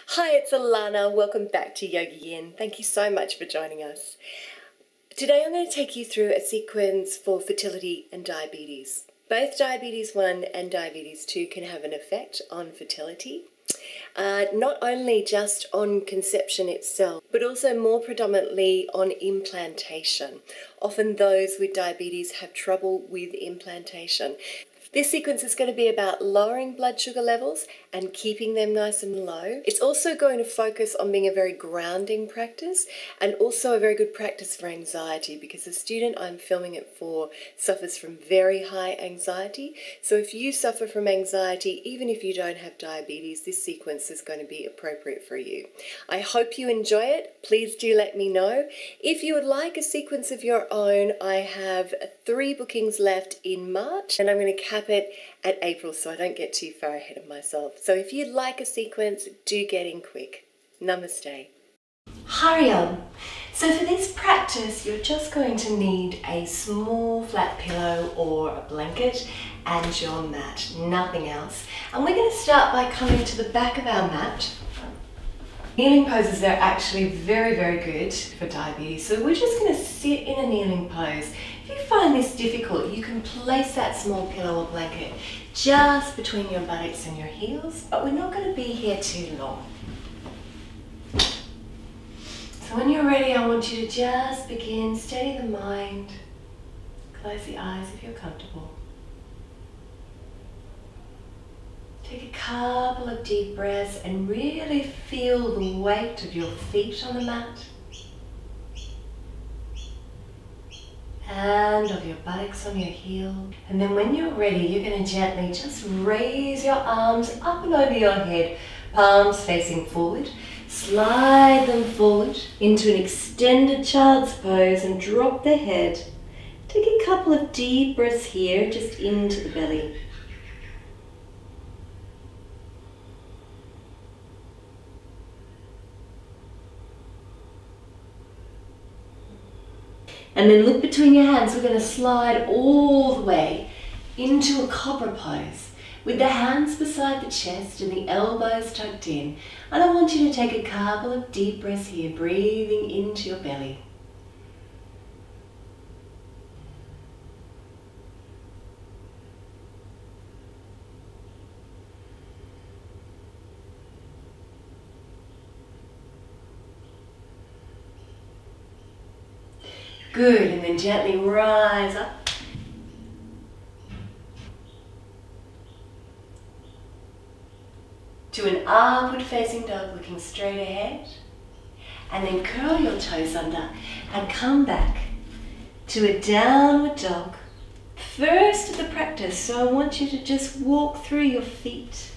Hi, it's Alannah. Welcome back to Yogayin. Thank you so much for joining us. Today I'm going to take you through a sequence for fertility and diabetes. Both diabetes 1 and diabetes 2 can have an effect on fertility. Not only just on conception itself, but also more predominantly on implantation. Often those with diabetes have trouble with implantation. This sequence is going to be about lowering blood sugar levels and keeping them nice and low. It's also going to focus on being a very grounding practice and also a very good practice for anxiety, because the student I'm filming it for suffers from very high anxiety. So if you suffer from anxiety, even if you don't have diabetes, this sequence is going to be appropriate for you. I hope you enjoy it. Please do let me know. If you would like a sequence of your own, I have 3 bookings left in March, and I'm going to cap it at April so I don't get too far ahead of myself. So if you'd like a sequence, do get in quick. Namaste. Hurry up. So for this practice, you're just going to need a small flat pillow or a blanket and your mat, nothing else. And we're going to start by coming to the back of our mat. Kneeling poses are actually very, very good for diabetes. So we're just going to sit in a kneeling pose. If you find this difficult, you can place that small pillow or blanket just between your buttocks and your heels, but we're not going to be here too long. So when you're ready, I want you to just begin, steady the mind, close the eyes if you're comfortable. Take a couple of deep breaths and really feel the weight of your feet on the mat and of your buttocks on your heel. And then when you're ready, you're going to gently just raise your arms up and over your head, palms facing forward. Slide them forward into an extended child's pose and drop the head. Take a couple of deep breaths here, just into the belly. And then look between your hands. We're going to slide all the way into a cobra pose with the hands beside the chest and the elbows tucked in. And I want you to take a couple of deep breaths here, breathing into your belly. Good, and then gently rise up. To an upward facing dog, looking straight ahead. And then curl your toes under and come back to a downward dog. First of the practice, so I want you to just walk through your feet.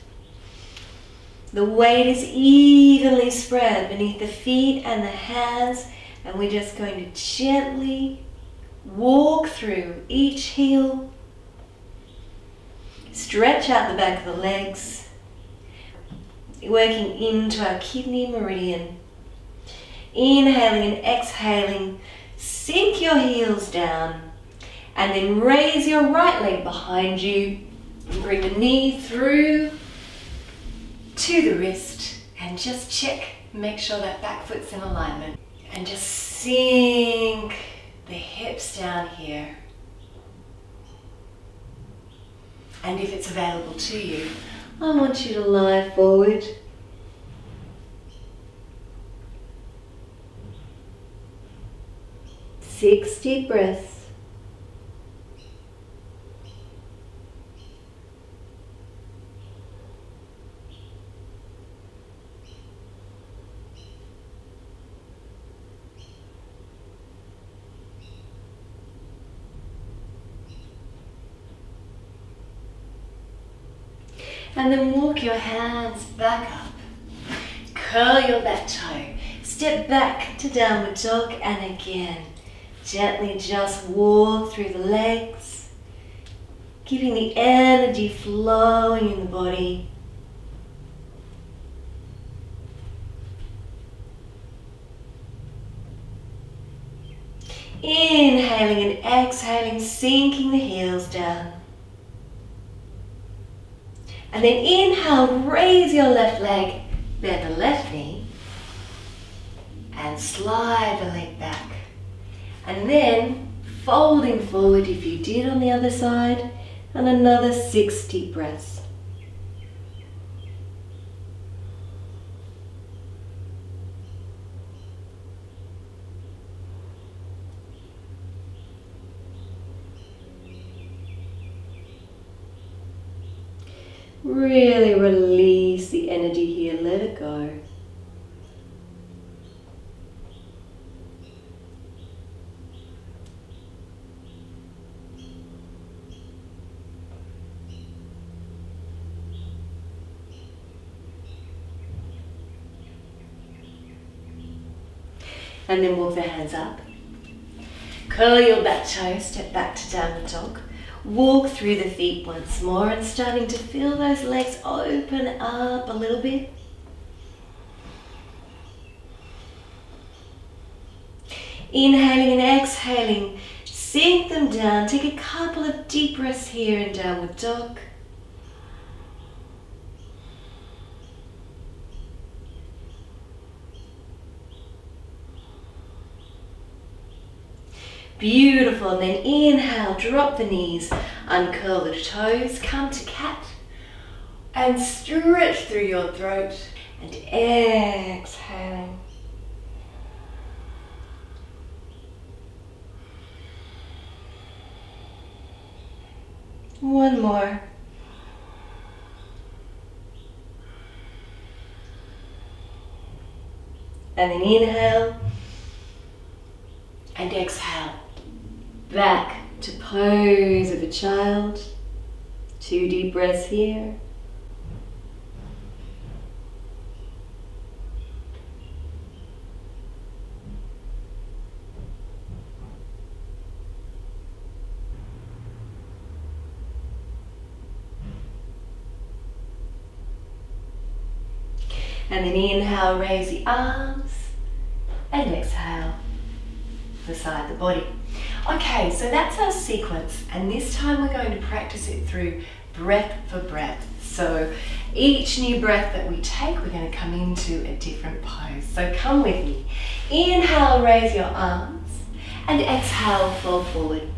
The weight is evenly spread beneath the feet and the hands. And we're just going to gently walk through each heel. Stretch out the back of the legs, working into our kidney meridian. Inhaling and exhaling, sink your heels down, and then raise your right leg behind you. And bring the knee through to the wrist, and just check, make sure that back foot's in alignment. And just sink the hips down here. And if it's available to you, I want you to lie forward. Six deep breaths. And then walk your hands back up. Curl your back toe. Step back to downward dog, and again, gently just walk through the legs, keeping the energy flowing in the body. Inhaling and exhaling, sinking the heels down. And then inhale, raise your left leg Bend the left knee and slide the leg back. And then folding forward if you did on the other side, and another 6 deep breaths. Really release the energy here, let it go. And then walk the hands up. Curl your back toes, step back to downward dog. Walk through the feet once more and starting to feel those legs open up a little bit. Inhaling and exhaling, sink them down. Take a couple of deep breaths here in downward dog. Beautiful, and then inhale, drop the knees, uncurl the toes, come to cat, and stretch through your throat, and exhaling. One more. And then inhale, and exhale. Back to pose of a child. 2 deep breaths here. And then inhale, raise the arms, and exhale, beside the body. Okay, so that's our sequence, and this time we're going to practice it through breath for breath. So each new breath that we take, we're going to come into a different pose. So come with me. Inhale, raise your arms, and exhale, fold forward.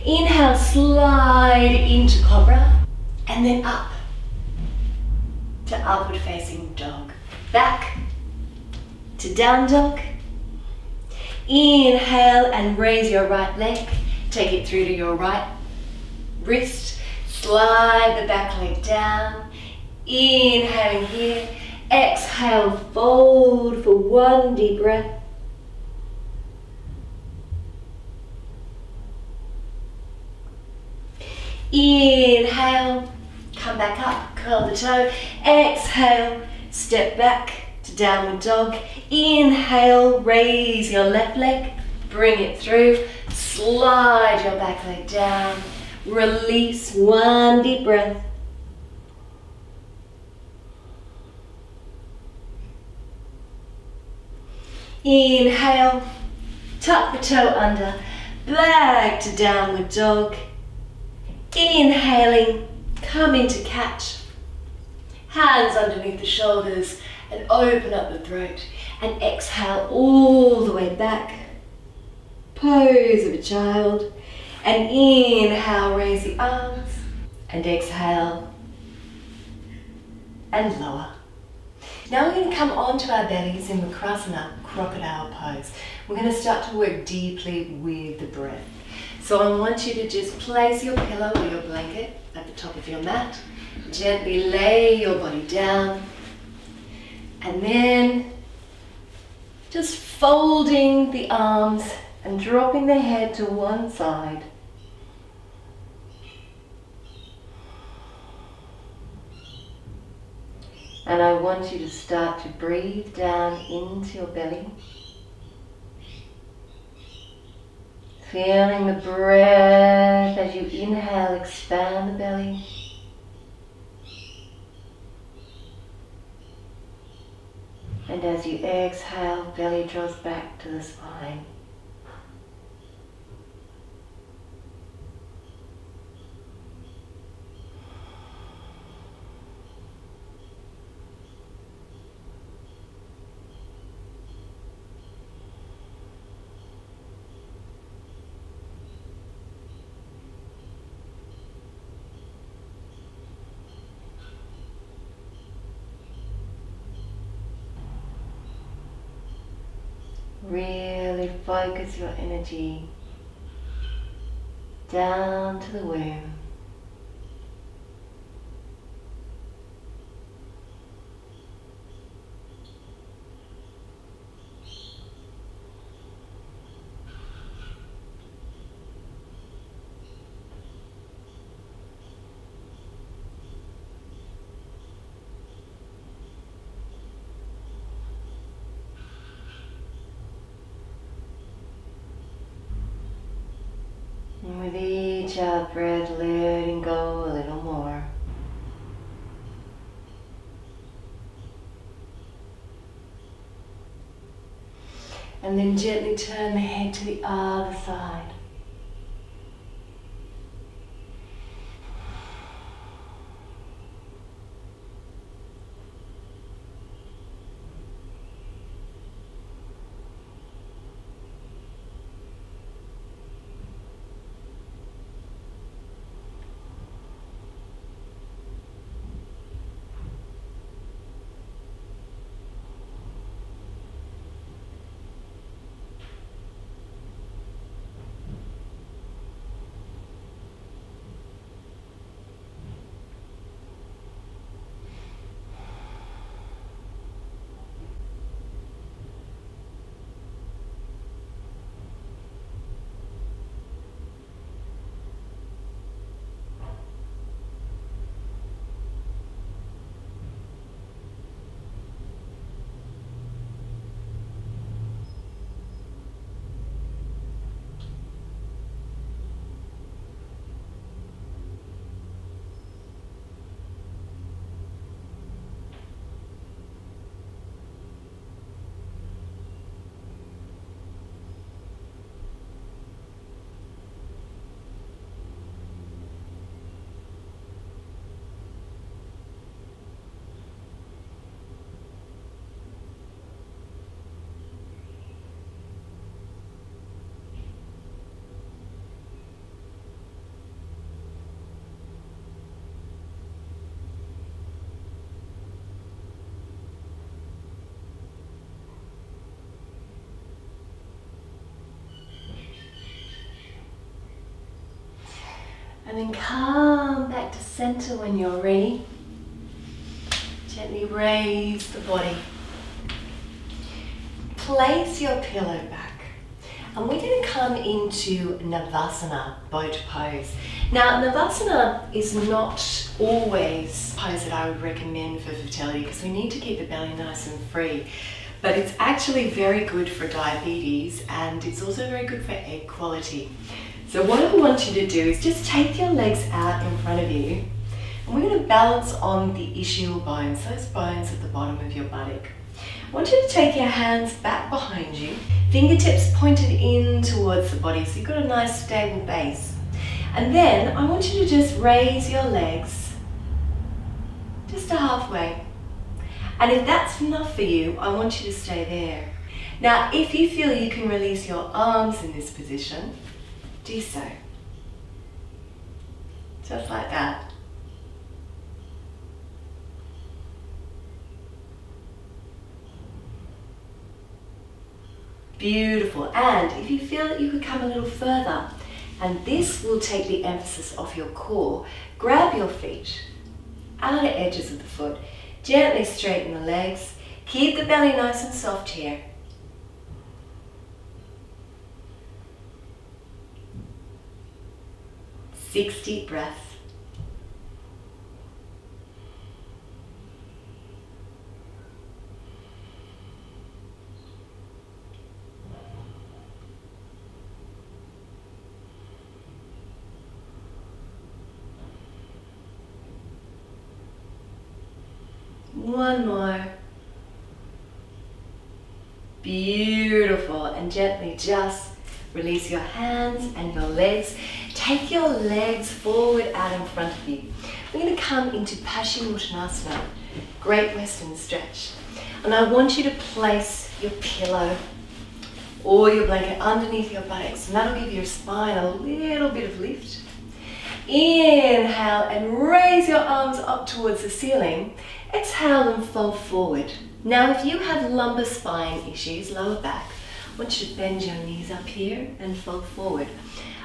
Inhale, slide into cobra, and then up to upward facing dog. Back to down dog. Inhale and raise your right leg. Take it through to your right wrist. Slide the back leg down. Inhaling here. Exhale, fold for 1 deep breath. Inhale, come back up, curl the toe. Exhale, step back to downward dog. Inhale, raise your left leg, bring it through, slide your back leg down, release, 1 deep breath. Inhale, tuck the toe under, back to downward dog. Inhaling, come into cat, hands underneath the shoulders and open up the throat. And exhale all the way back, pose of a child, and inhale, raise the arms, and exhale, and lower. Now we're going to come onto our bellies in Navasana, Crocodile Pose. We're going to start to work deeply with the breath. So I want you to just place your pillow or your blanket at the top of your mat, gently lay your body down, and then just folding the arms and dropping the head to one side. And I want you to start to breathe down into your belly. Feeling the breath as you inhale, expand the belly. And as you exhale, belly draws back to the spine. Really focus your energy down to the womb. And with each out breath, letting go a little more. And then gently turn the head to the other side. And then come back to center when you're ready. Gently raise the body. Place your pillow back. And we're going to come into Navasana, boat pose. Now, Navasana is not always a pose that I would recommend for fertility because we need to keep the belly nice and free. But it's actually very good for diabetes and it's also very good for egg quality. So what I want you to do is just take your legs out in front of you and we're going to balance on the ischial bones, those bones at the bottom of your buttock. I want you to take your hands back behind you, fingertips pointed in towards the body so you've got a nice stable base. And then I want you to just raise your legs just to halfway. And if that's enough for you, I want you to stay there. Now, if you feel you can release your arms in this position, do so. Just like that. Beautiful. And if you feel that you could come a little further, and this will take the emphasis off your core, grab your feet, outer edges of the foot, gently straighten the legs, keep the belly nice and soft here. Six deep breaths. One more. Beautiful. And gently just release your hands and your legs. Take your legs forward out in front of you. We're going to come into Paschimottanasana, great Western stretch. And I want you to place your pillow or your blanket underneath your buttocks. And that'll give your spine a little bit of lift. Inhale and raise your arms up towards the ceiling. Exhale and fold forward. Now if you have lumbar spine issues, lower back, I want you to bend your knees up here and fold forward.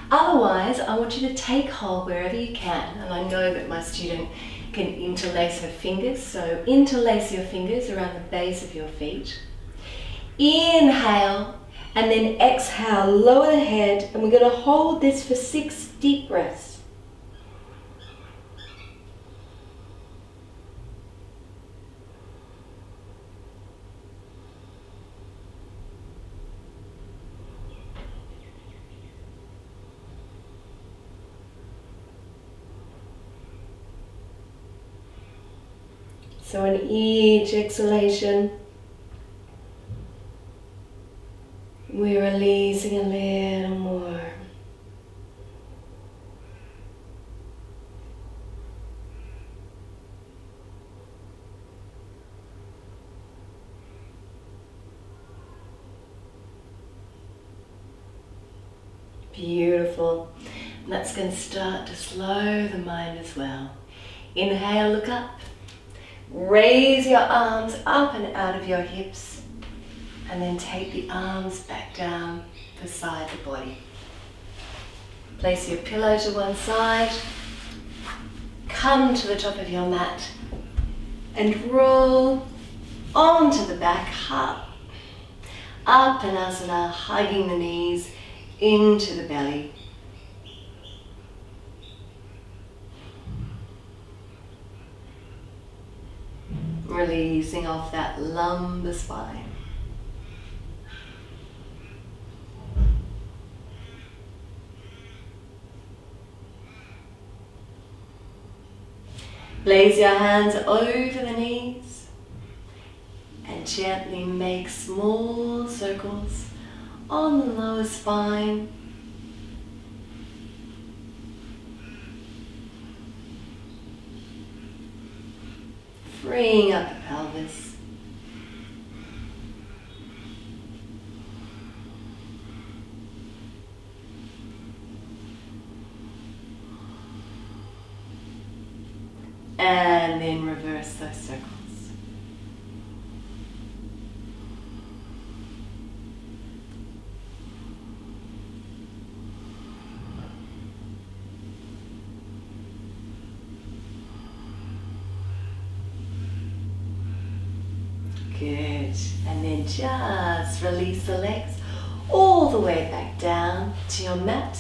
Otherwise, I want you to take hold wherever you can. And I know that my student can interlace her fingers. So interlace your fingers around the base of your feet. Inhale, and then exhale, lower the head. And we're going to hold this for 6 deep breaths. So on each exhalation, we're releasing a little more. Beautiful. And that's going to start to slow the mind as well. Inhale, look up. Raise your arms up and out of your hips, and then take the arms back down beside the body. Place your pillow to one side, come to the top of your mat and roll onto the back, up Halasana, hugging the knees into the belly. Releasing off that lumbar spine. Place your hands over the knees and gently make small circles on the lower spine. Freeing up the pelvis. And then reverse those circles. Good. And then just release the legs all the way back down to your mat.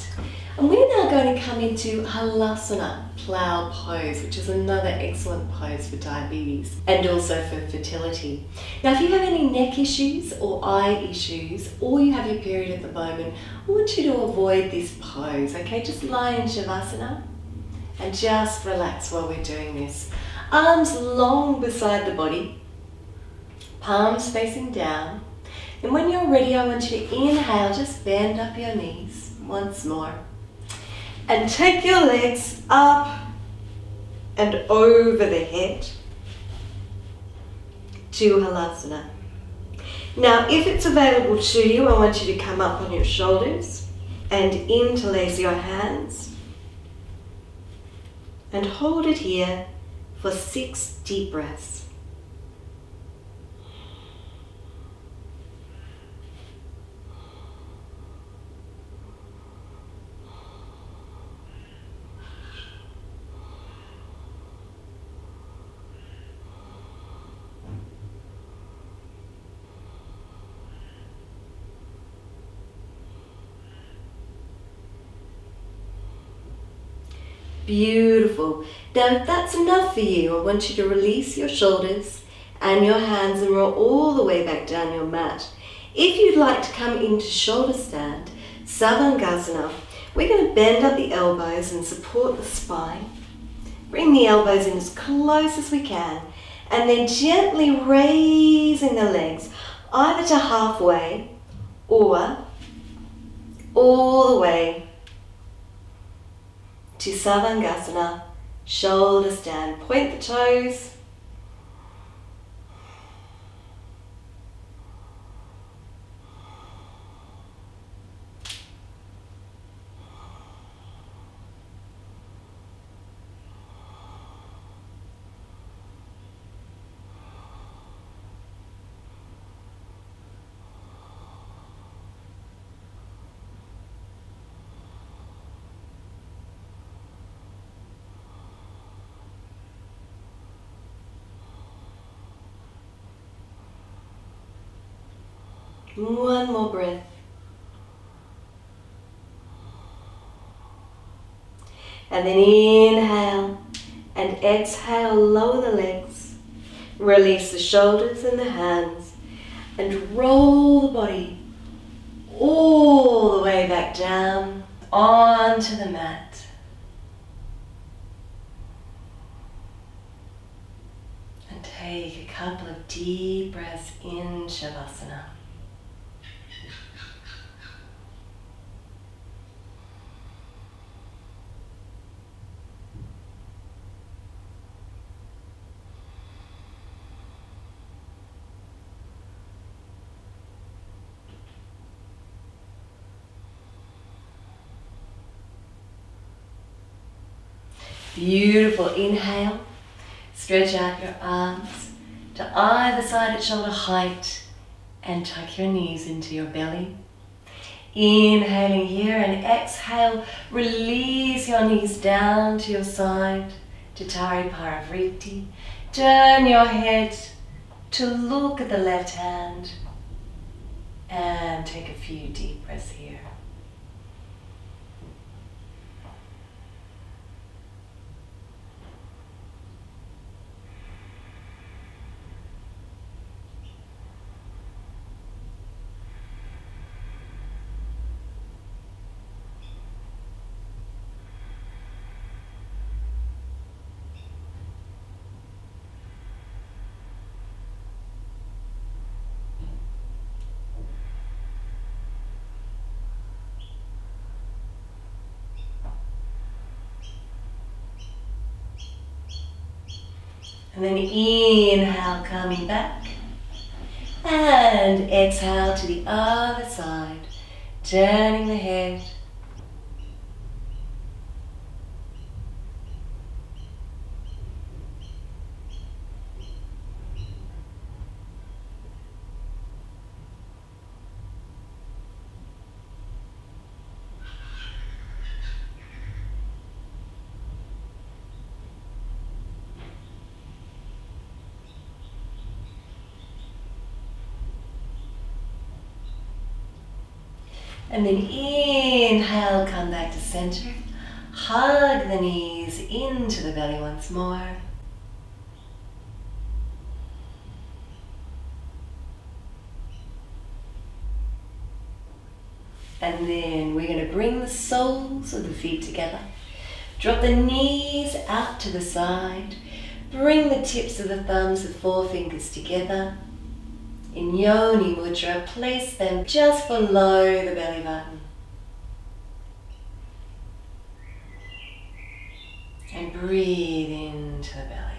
And we're now going to come into Halasana, plow pose, which is another excellent pose for diabetes and also for fertility. Now, if you have any neck issues or eye issues, or you have your period at the moment, I want you to avoid this pose, okay? Just lie in Shavasana and just relax while we're doing this. Arms long beside the body. Palms facing down. And when you're ready, I want you to inhale, just bend up your knees once more. And take your legs up and over the head to Halasana. Now, if it's available to you, I want you to come up on your shoulders and interlace your hands. And hold it here for 6 deep breaths. Beautiful. Now, if that's enough for you, I want you to release your shoulders and your hands and roll all the way back down your mat. If you'd like to come into shoulder stand, Savangasana, we're going to bend up the elbows and support the spine. Bring the elbows in as close as we can, and then gently raising the legs either to halfway or all the way to Savangasana, shoulder stand. Point the toes. One more breath. And then inhale and exhale, lower the legs. Release the shoulders and the hands and roll the body all the way back down onto the mat. And take a couple of deep breaths in Shavasana. Beautiful. Inhale. Stretch out your arms to either side at shoulder height and tuck your knees into your belly. Inhaling here and exhale. Release your knees down to your side to Tari Parivriti. Turn your head to look at the left hand and take a few deep breaths here. And then inhale, coming back. And exhale to the other side, turning the head. And then inhale, come back to center. Hug the knees into the belly once more. And then we're going to bring the soles of the feet together. Drop the knees out to the side. Bring the tips of the thumbs, the forefingers together. In Yoni Mudra, place them just below the belly button. And breathe into the belly.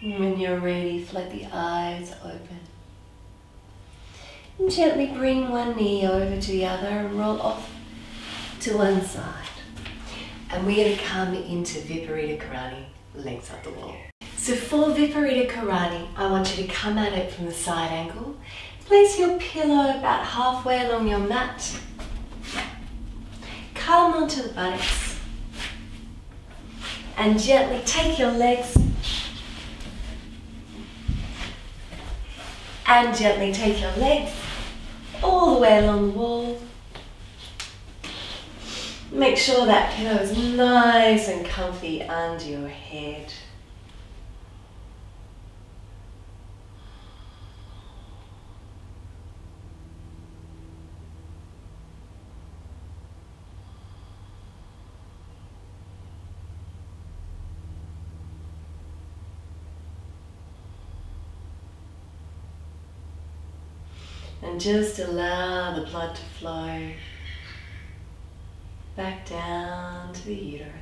When you're ready, float the eyes open. And gently bring one knee over to the other and roll off to one side. And we're going to come into Viparita Karani, lengths up the wall. So for Viparita Karani, I want you to come at it from the side angle. Place your pillow about halfway along your mat. Come onto the buttocks. And gently take your legs and gently take your legs all the way along the wall. Make sure that pillow is nice and comfy under your head. And just allow the blood to flow back down to the uterus.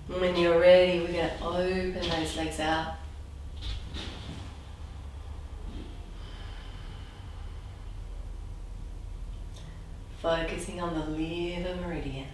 And when you're ready, we're going to open those legs out. Focusing on the liver meridian.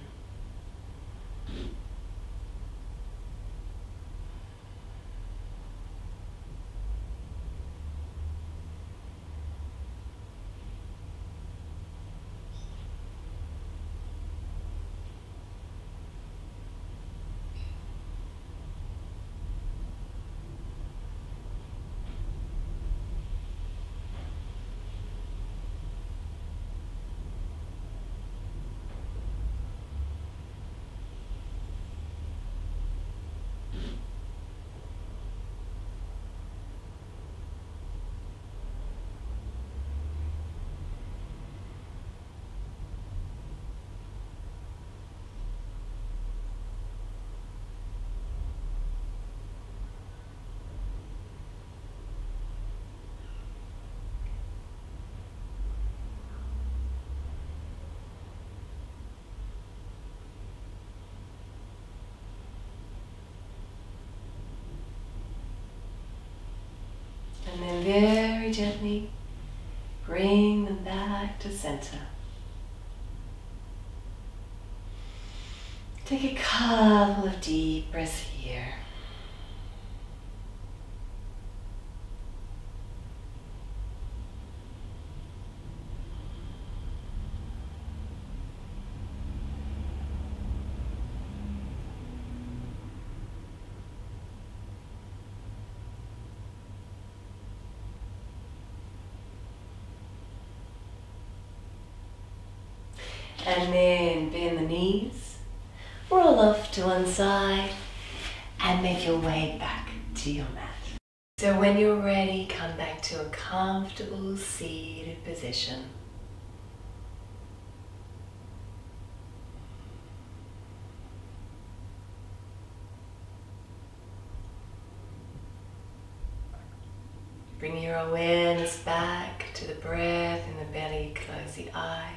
And then very gently bring them back to center. Take a couple of deep breaths here. And then bend the knees, roll off to one side, and make your way back to your mat. So when you're ready, come back to a comfortable seated position. Bring your awareness back to the breath in the belly, close the eyes.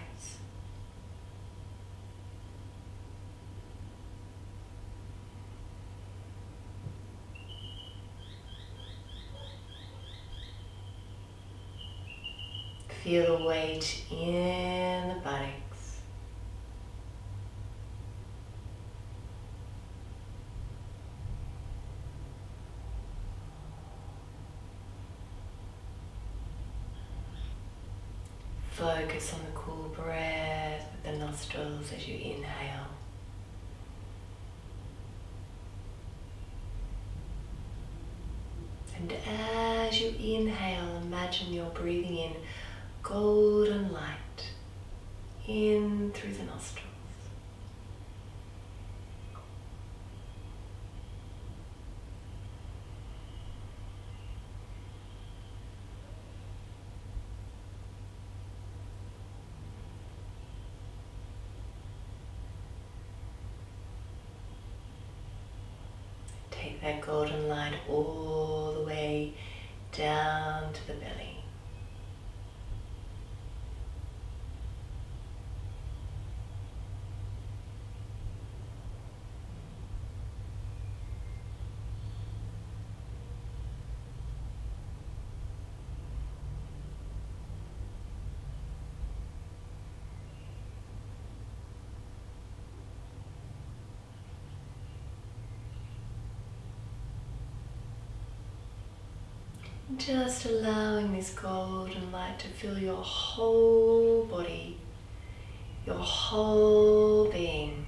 Feel the weight in the buttocks. Focus on the cool breath with the nostrils as you inhale. And as you inhale, imagine you're breathing in golden light in through the nostrils. Take take that golden light all the way down to the belly. Just allowing this golden light to fill your whole body, your whole being.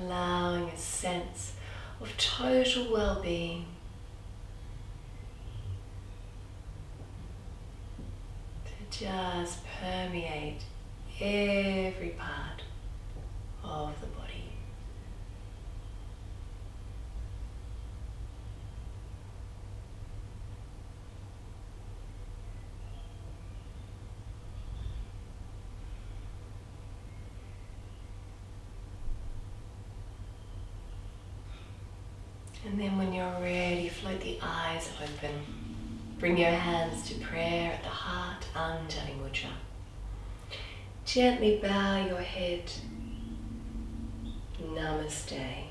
Allowing a sense of total well-being to just permeate every part of the body. And then when you're ready, float the eyes open. Bring your hands to prayer at the heart, Anjali Mudra. Gently bow your head. Namaste.